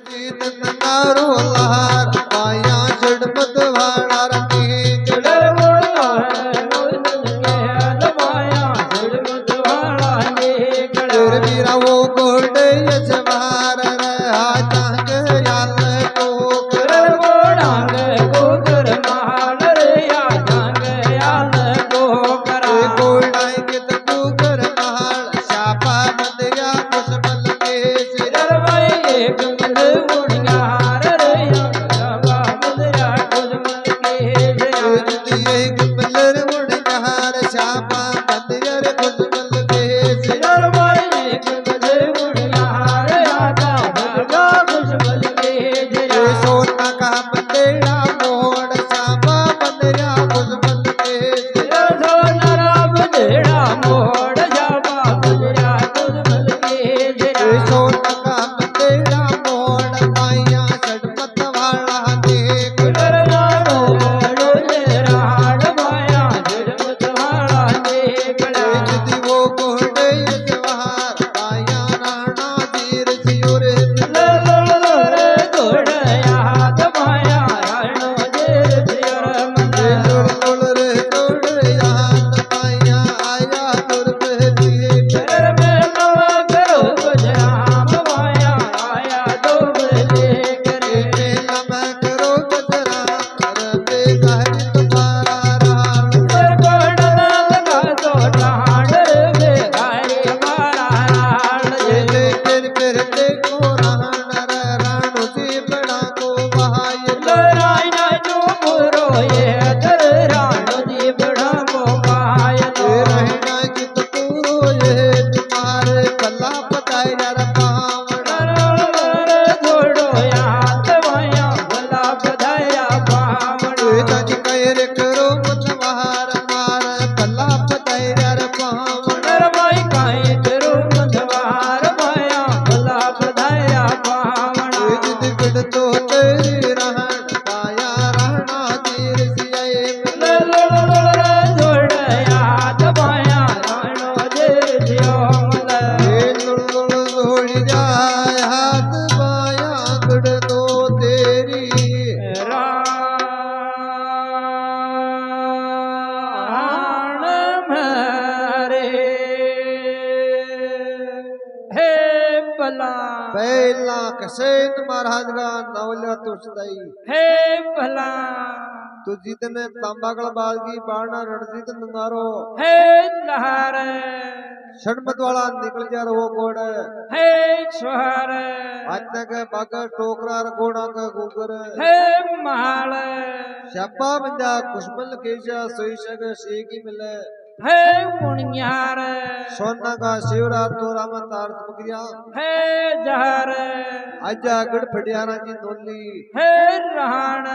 नंगारो लहार पाया जड़मत वाला रंगी वीरा वो गोल्डे जवार रहा तंग याल को डांग को कर माल रे या डांग याल को करा गोल्डाई के तकू कर महाल शापा बंदिया कुशमल के सिर भाई एक मिल मुड़िया रे या शापा बंदिया कुशमल के दिए कमलर मुड़ियार शापा बंदिया रे कुशमल के सिर भाई एक मिल मुड़िया रे या शापा कुशमल के सोना का बंदेड़ा मोड़ शापा बंदिया कुशमल के सोनरा बंदेड़ा मोड़ शापा बंदिया कुशमल के सोना का बंदेड़ा मोड़ पाया जड़मत वाला देख वो गोडे जवाहर पाया राणा धीर सियोरे लुल रे तोड़ याद पाया आया दुर्ग दिए लम करो गजरा कर पे गहरी तुम्हारा राम फिर देखो राण राणो जी बड़ा को बहाय रहना जित पूरो ये तुम्हारे कला पताई नर पावण तज कैर करो मतवार मार कला पताई नर पावण जित बिड़ तो तेरी रहन पाया रहना धीर सियाए लुल जोड़ी जाए हाथ पाया गुड़ तो तेरी पहला कसेन महाराज का नवल्या तुषदाई हे भला तू जितने तांबागल बालगी बाणा रणजीत नंगारो हे लहर षणमत वाला निकल जा वो गोड़ हे स्वर आज तक बागर टोकरा घोड़ा का गुगर हे माल श्यापा बंजा कुशमल केशा सोईशग शेगी मिले हे पुण्यार सोना का शिवरात तो रामा तार मुकरिया हे जहर आजा गढ़ फटियारा की नोली हे राण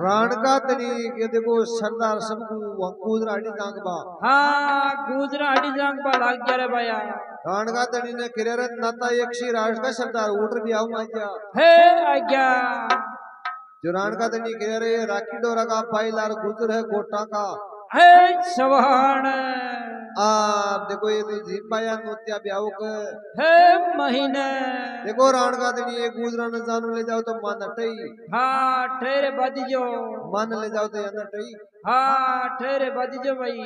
राण का तनी ये देखो सरदार सबको वंकूद रानी जांगबा हाँ गुजराती जांग पा लाग गया रे भैया राण का तनी ने किरेरत नाता यक्षी राज का सरदार उठ भी आऊ आजा हे आज्ञा जो राण का तनी किरेरे राखी डोरा का पाइलार गुजर है गोटा का हे सवाण देखो ये तो जीत पाया नोत्या ब्याह का हे महीने देखो राण का तनी ये गुजरा न जानो ले जाओ तो मन अटई हाँ ठहरे बदिजो मन ले जाओ तो अंदर टई हाँ ठहरे बदिजो भाई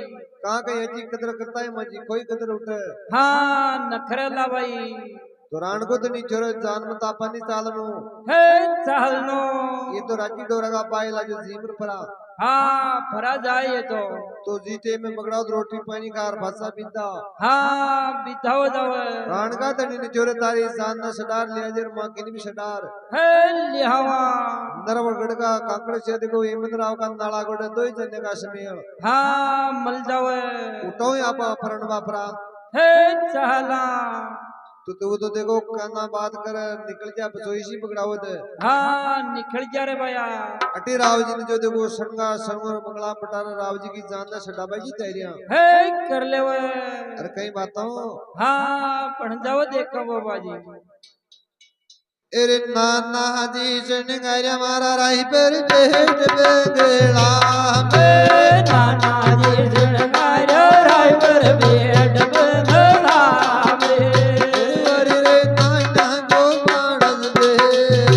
कहाँ कहीं अच्छी कदर करता है मजी कोई कदर उठे हाँ नखरेला भाई तो राण को तो नहीं छोड़ो जान मत आपनी चालनो हे चालनो ये तो राजी डोरा का पाइला जो जीवर परा हाँ फरा जाए तो जीते में बगड़ाओ रोटी पानी कार भाषा बिंदा हाँ बिताओ जाओ राण का तनी ने जोरे तारी जान न सडार ले जर मां किनी भी सडार हे लिहावा नरवड़ गड़ का काकड़ से देखो हेमंतराव का नाला गोड़ दो ही जने का समय हाँ मल जाओ उठो आप फरण वापरा हे चाला तो वो तो देखो काना बात कर निकल जा बसोईसी पकड़ाओ दे हाँ निकल जा रे भैया अटी राव जी ने जो देखो संगा संगर मंगला पटारा राव जी की जान सडा भाई जी तैयारियां हे कर ले वो अरे कई बातों हाँ पढ़ जाओ देखो बाबा जी एरे नाना जी संगाया मारा राही पर पेट बगड़ा में नाना जी संगाया राही पर पेट बगड़ा में रे नाना को मानस दे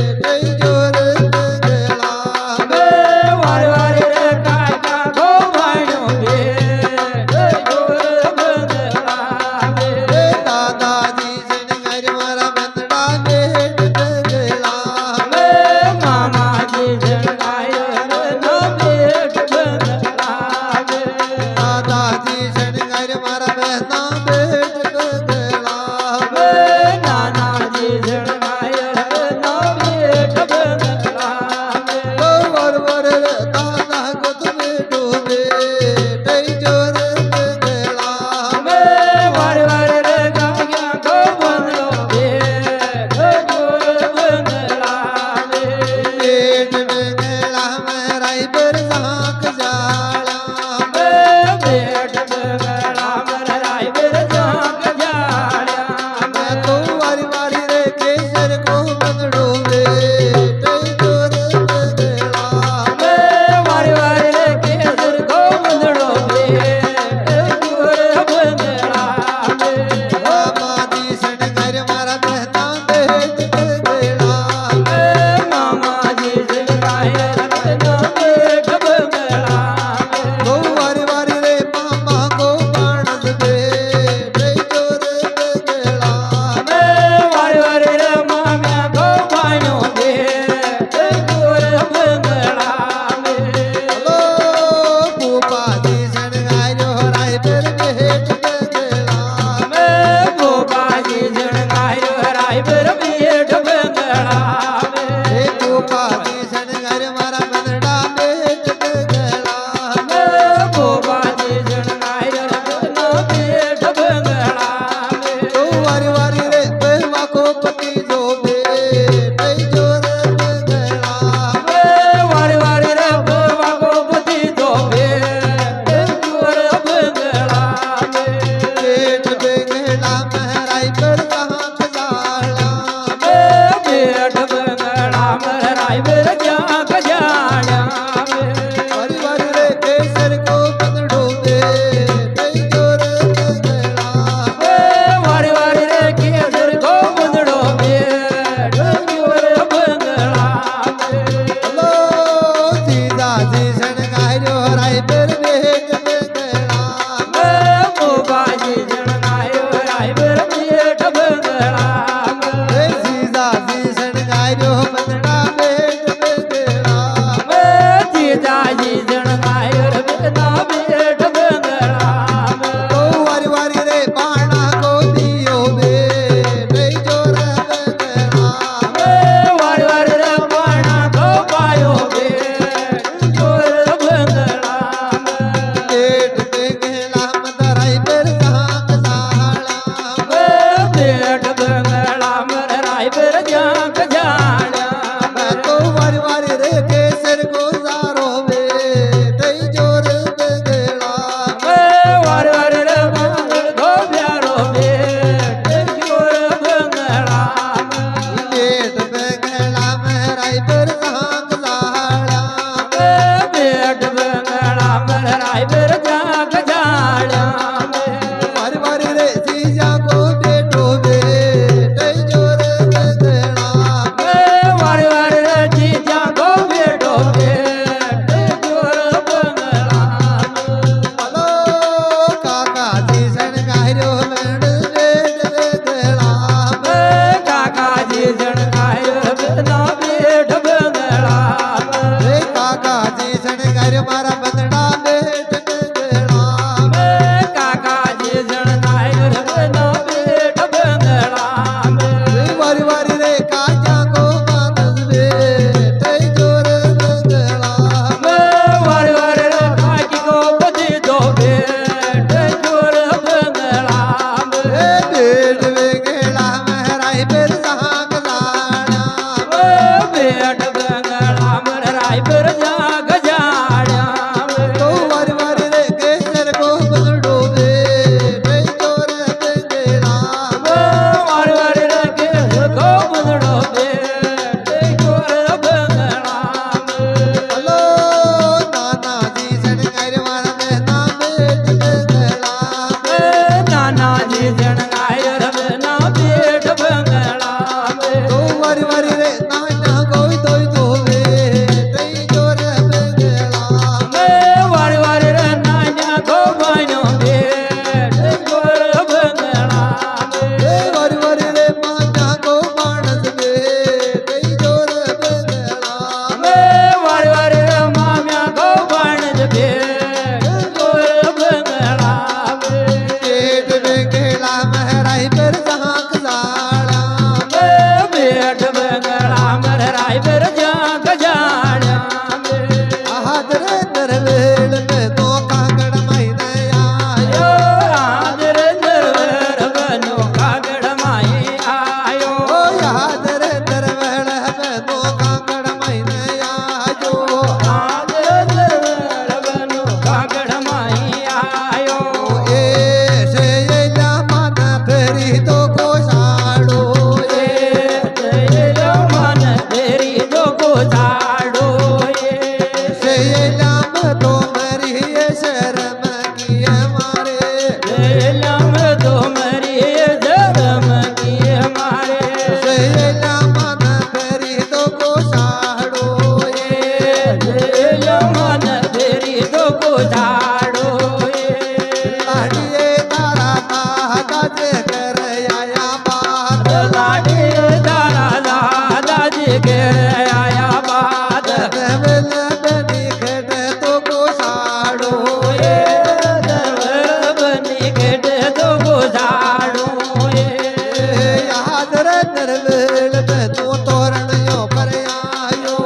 રાય બેર જ્યાં કજાડ્યા વારી વારી રે કેસર કો બંધડો દે થઈ જોર બંધડા વારી વારી રે કેસર કો બંધડો બે ડોર બંધડા હલો સીધાજી શણગાર્યો રાયબર બેટ બંધડા મોબાજી જણાયો રાય બેર બેઠ બંધડા રે સીધાજી શણગાર્યો બંધડા બેટ બંધડા જીજાજી જણાયો બેના બેઠ બંધડા ઓ વારી વારી રે પાણા કો દિયો બે થઈ જોર બંધડા વારી વારી રે પાણા કો પાયો બે ડોર બંધડા બેટ બંગલા મદરાઈ પર સાક સાળા બેઠ બંગલા મર રાય બેર જ્યાં કજાડ્યા તો વારી વારી રે કેસર કો સારો બે થઈ જોર બંધડા વાર વાર રે મંગળ ગો પ્યારો બેટ જોર બંગળા બેટ બંગલા મરાઈ પર સાક સાળા બેટ બંગળા મરાય બેર જ્યાં કજાડ્યા વારી વારી રે સીજા કો બેટો બે થઈ જોર બંધડા વાર વાર રે જીજા ગો બેટો બેટ જોર બંગળા હલો કાકાજી શણગાર્યો લડ બેટ બંધડા કાકાજી જણકાયો બેના બેઠ બંગળા રે કાકાજી શણગાર્યો મારા બંધડા બેટ બંધડા કાકાજી જણકાયો બેના બેઠ બંગળા રે વારી વારી રે કાજા કો માનસ બે થઈ જોર બંધડા વાર વાર રે કાકી કો પતિ દો બેટ જોર બંગળા રે બેટ વેગેલા મહરાઈ પર સાક લાડા બેટ બંગળા મર રાય પર જા ગજાડ્યા તો વારી વારી રે કેસર કો બંધડો બે થઈ જોર બંધડા વાર વાર રે કે ગો બંધડો બેટ જોર બંગળા હલો નાનાજી શણગાર્યો મારા બહેના બેટ બંધડા નાનાજી જણગાય રવના બેઠ બંગળા તો વારી વારી રે નાના કોઈ તોય તો બે થઈ જોર બંધડા વારી વારી રે નાન્યા ગો બાનો બેઠ જોર બંગળા રે વારી વારી રે માજા કો માણસ બે થઈ જોર બંધડા વારી વારી રે મામ્યા ગો બાણ જ બેઠ જોર બંગળા પેટ વેગેલા મહરાઈ પર સાક સાળા બેઠ બંગળા મર રાય પર જ્યાં ગજાડ્યા આહાદ રે દરવેળ મે તો કાગડ મહિને આયો આદર નરવર બનો કાગડ માઈ આયો ઓ યાદ રે દરવેળ મે તો કાગડ મહિને આયો આદર નરવર બનો કાગડ માઈ આયો એ સે એલા માના ફેરી તો કોસાડો એ જયલો મન તેરી જો ગોજાડો સે એલા મ તો મરી એ શરમ કી મારે જયલમ તો મરી ધરમ કી મારે સે એલા માના ફેરી તો કોસાડો જયલો મન તેરી જો ગોજાડો લાડીએ તારા દાદા જે કર આયા બાદ લાડી દાડા દાદાજી કે આયા બાદ દરવેલ બની ખેડે તો કોસાડો દરવર બની ખેડે તો ગોજાડો યાદ રે દરવેલ મે તો તોરણયો પર આયો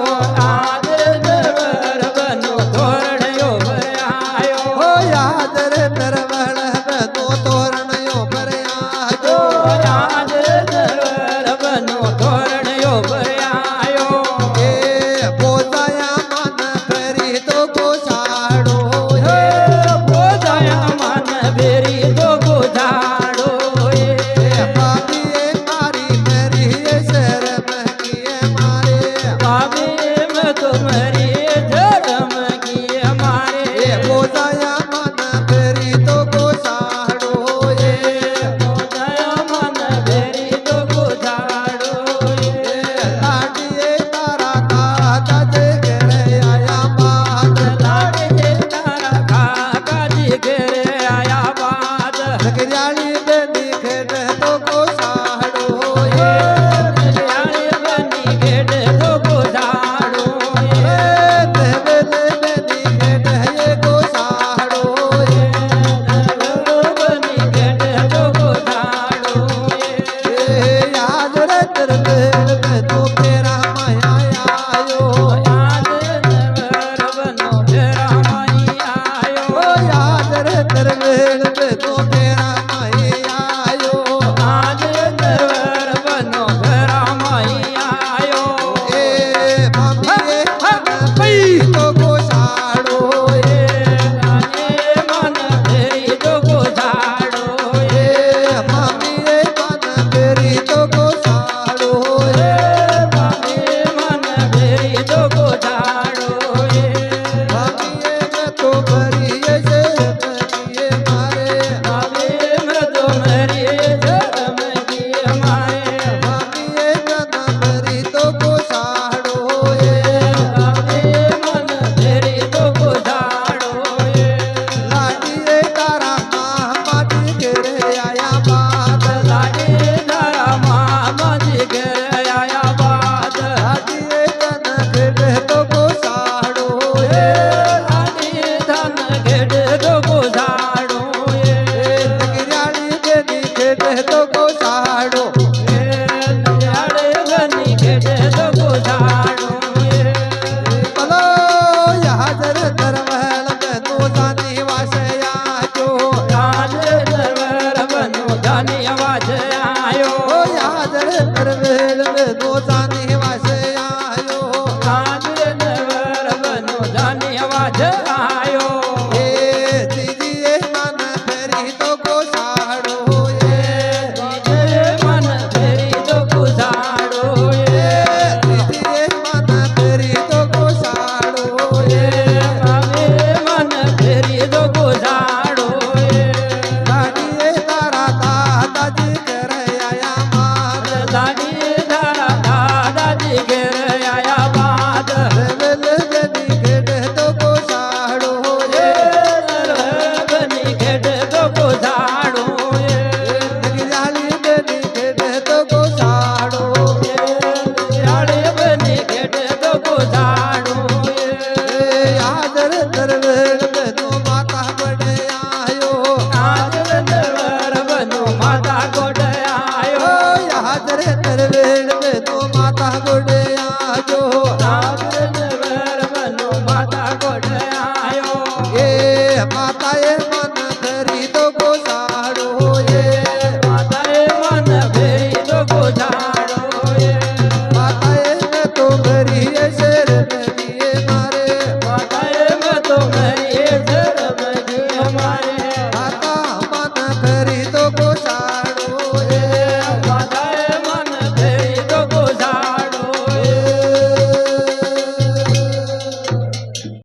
આદર દરવર બનો ધોરણયો ભરાયો ઓ યાદ રે દરવેલ મે તો તોરણયો પર આયો આદર દરવર બનો ધોરણયો ભરાયો ગુજાડું એ ભલો હાજર દરવેલ બનો જાની વાસયા જો હાજર દરવેલ બનો જાની અવાજ આયો ઓ હાજર દરવેલ બનો જાની વાસયા જો હાજર દરવેલ બનો જાની અવાજ આયો એ દીદીએ મન ફેરી તો ગોસાડો એ મન ફેરી તો ગુજાડું એ દીદીએ મન ફેરી તો ગોસાડો એ મન ફેરી તો ગુજાડું એ દાડીએ તારા દાદાજી ઘરે આયા માર દાદી તારા દાદાજી ઘેર આયા બાદ રેવેલ જની ઘેડે તો ગોસાડો એ બની ઘેડ તો ગુજાડું એ નગરાલી બેની ઘેડે તો ગોસાડો રાડે બની ઘેડ તો ગુજાડું એ હાજર દરવેલ બનો માતા બડે આયો હાજર દરબાર બનો માતા ગોડ આયો ઓ હાજર દરવેલ બનો માતા ગોડે આજો હાજર